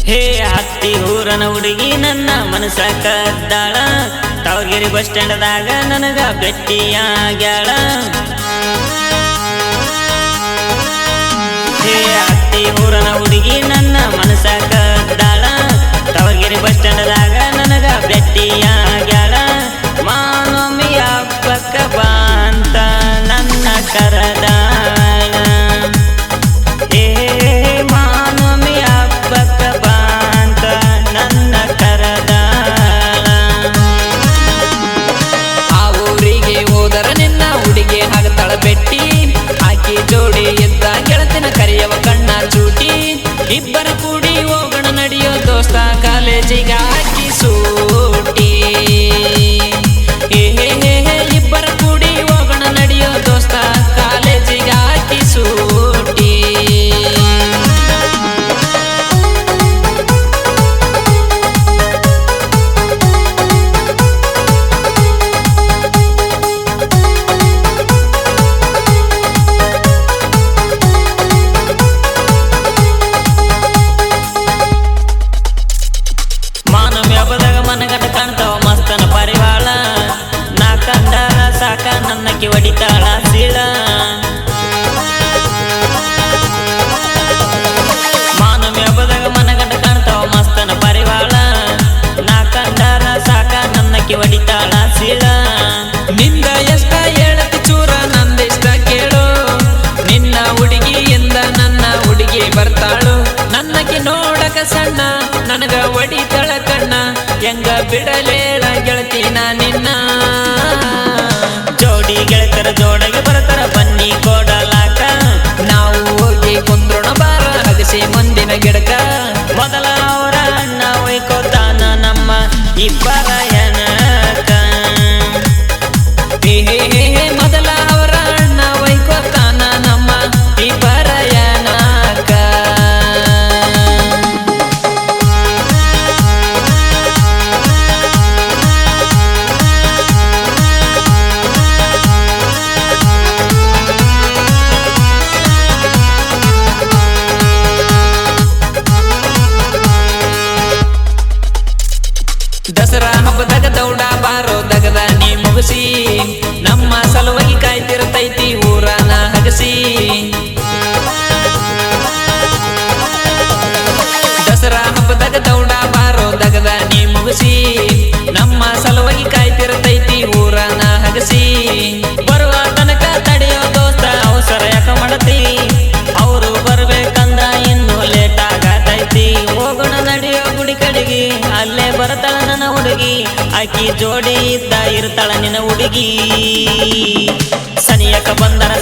ಹೇ ಹತ್ತಿ ಊರನ ಹುಡುಗಿ ನನ್ನ ಮನಸ ಕದ್ದಾಳ ತಾವಗಿರಿ ಬಸ್ ಸ್ಟ್ಯಾಂಡ್ದಾಗ ನನಗ ಭೆಟ್ಟಿಯಾಗ್ಯಾಳ ಹೇ ಹತ್ತಿ ಊರನ ಹುಡುಗಿ ನನ್ನ ಮನಸ ಕದ್ದಾಳ ತಾವಗಿರಿ ಬಸ್ ಸ್ಟ್ಯಾಂಡ್ದಾಗ ನನಗ ಭೆಟ್ಟಿಯಾಗ್ಯಾಳ ಮಾನೊಮ್ಮೆ ಹಬ್ಬಕ್ಕ ಬಾ ಅಂತ ನನ್ನ ಕರದಾಳ ಬೆಟ್ಟಿ ಹಾಕಿ ಜೋಡಿ ಎದ್ದ ಗೆಳತಿನ ಕರೆಯವ ಕಣ್ಣ ಚೂಟಿ ಇಬ್ಬರ ಕೂಡಿ ಹೋಗೋಣ ನಡೆಯೋ ದೋಸ್ತ ಕಾಲೇಜಿಗೆ ಹಾಕಿ ಸೂಟಿ ಇಬ್ಬರ ಕೂಡಿ ಹೋಗೋಣ ನಡೆಯೋ ದೋಸ್ತ ಕಾಲೇಜಿಗೆ ಹಾಕಿ ಸೂಟಿ ನನ್ನಕ್ಕೆ ಹೊಡಿತಾಳ ಸೀಳ ಮಾನವ ಹಬ್ಬದಾಗ ಮನಗಂಡ ಕಾಣ್ತಾವ ಮಸ್ತನ ಪರಿವಾಳ ನಾ ಕಂಡಾರ ಸಾಕ ನನ್ನಕ್ಕೆ ಹೊಡಿತಾಳ ಸೀಳ ನಿಂದ ಎಷ್ಟ ಹೇಳತಿ ಚೂರ ನಂದಿಷ್ಟ ಕೇಳು ನಿನ್ನ ಹುಡುಗಿ ಎಂದ ನನ್ನ ಹುಡುಗಿ ಬರ್ತಾಳು ನನ್ನಕ್ಕೆ ನೋಡಕ ಸಣ್ಣ ನನಗ ಹೊಡಿತಾಳ ಕಣ್ಣ ಹೆಂಗ ಬಿಡಲೇಳ ಗೆಳತಿನ ನಿನ್ನ ಜೋಡಿ ಗೆಳತರ ಜೋಡಗೆ ಬರ್ತಾರ ಬನ್ನಿ ಕೊಡಲಾಕ ನಾವು ಹೋಗಿ ಕುಂದ್ರೋಣ ಬಾರ ಹಗಸಿ ಮುಂದಿನ ಗಿಡಕ ಮೊದಲ ಅವರ ಅಣ್ಣ ಒಯ್ಕೋತಾನ ನಮ್ಮ ಇಬ್ಬರ ಎನಕ ಮೊದಲ ಅವರ ಅಣ್ಣ ಒಯ್ಕೋತಾನ ನಮ್ಮ ಇಬ್ಬರ ಎನಕ ದಸರಾ ಹಬ್ಬದಾಗ ದೌಡ ಬಾರೋ ದಗದ ನೀ ಮುಗಿಸಿ ನಮ್ಮ ಸಲುವಾಗಿ ಕಾಯ್ತಿರ್ತೈತಿ ಊರನ ಹಗಸಿ ದಸರಾ ಹಬ್ಬದಾಗ ದೌಡ ಬಾರೋ ದಗದ ನೀ ಮುಗಿಸಿ ನಮ್ಮ ಸಲುವಾಗಿ ಕಾಯ್ತಿರ್ತೈತಿ ಊರನ ಹಗಸಿ ಬರುವ ತನಕ ತಡೆಯೋ ದೋಸ್ತ ಅವಸರ ಯಾಕ ಮಾಡತಿ ಅವರು ಬರ್ಬೇಕಂದ್ರ ಇನ್ನು ಲೇಟ್ ಆಗತೈತಿ ಹೋಗೋಣ ನಡೆಯೋ ಗುಡಿ ಕಡೆಗೆ ಅಲ್ಲೇ ಬರ್ತಾಳ ನನ್ನ ಹುಡುಗಿ ಆಕಿ ಜೋಡಿ ಇದ್ದ ಇರ್ತಾಳ ನಿನ್ನ ಹುಡುಗಿ ಸನಿಯಕ ಬಂದರ